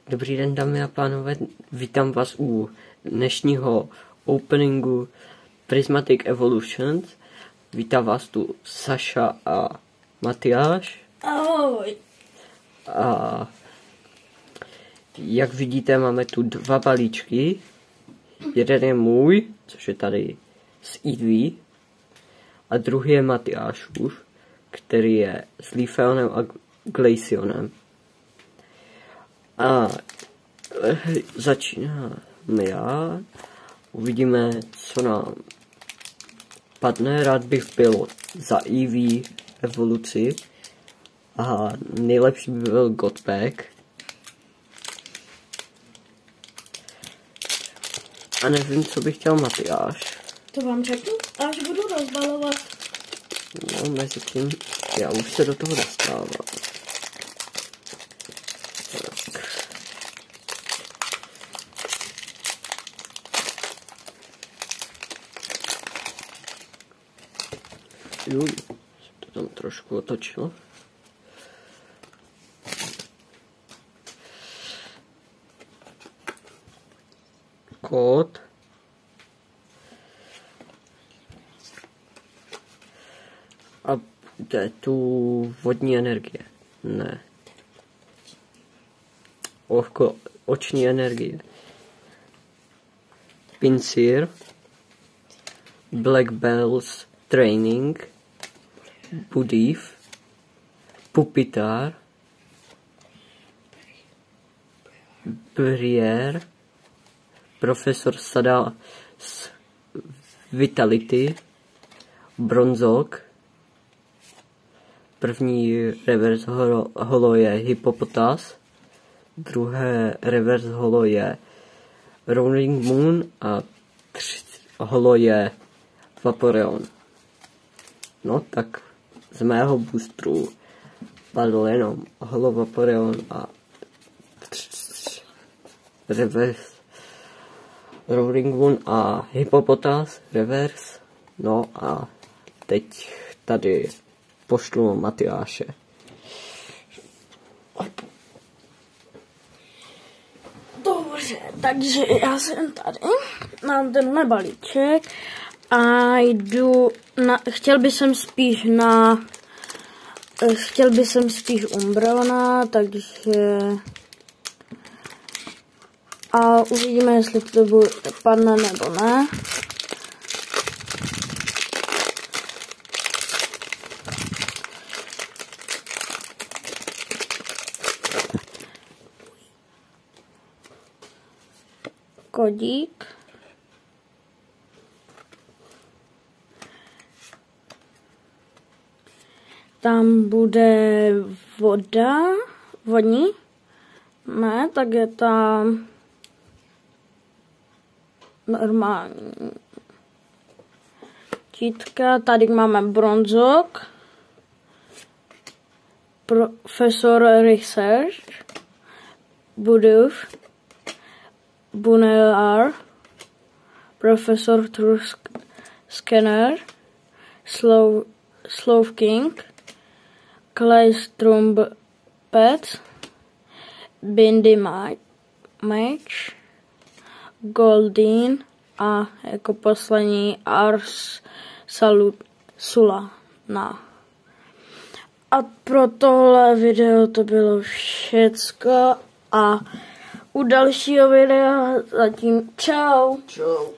Dobrý den, dámy a pánové, vítám vás u dnešního openingu Prismatic Evolutions. Vítám vás tu Saša a Matyáš. Ahoj. A jak vidíte, máme tu dva balíčky. Jeden je můj, což je tady z Eevee, a druhý je Matyášův, který je s Leafeonem a Glacionem. A začínám já. Uvidíme, co nám padne. Rád bych byl za Eevee evoluci. A nejlepší by byl Godpack. A nevím, co bych chtěl Matyáš. To vám řeknu, až budu rozbalovat. No, mezi tím, já už se do toho dostávám. Jo, to tam trošku otočilo. Kód. A bude tu vodní energie. Ne. Oční energie. Pinsir. Black Bells Training. Budív. Pupitar. Briere. Profesor Sada z Vitality. Bronzok. První reverse holo je Hippopotas. Druhé reverse holo je Rolling Moon a holo je Vaporeon. No tak z mého boostru padl jenom holo Vaporeon a reverse Rolling Moon a Hippopotas reverse. No a teď tady pošlu Matyáše. Dobře, takže já jsem tady, mám tenhle balíček a jdu na, chtěl bych spíš Umbreona, takže a uvidíme, jestli to padne nebo ne. Kodík. Tam bude voda, vodní. Ne, tak je tam normální títka. Tady máme Bronzok. Profesor Research. Budov. Bunelar, Professor Trusk Scanner, Slowking, Claystrum Pet, Bindy Mage, Goldin a jako poslední Ars Sulana. A pro tohle video to bylo všecko a u dalšího videa zatím čau. Čau.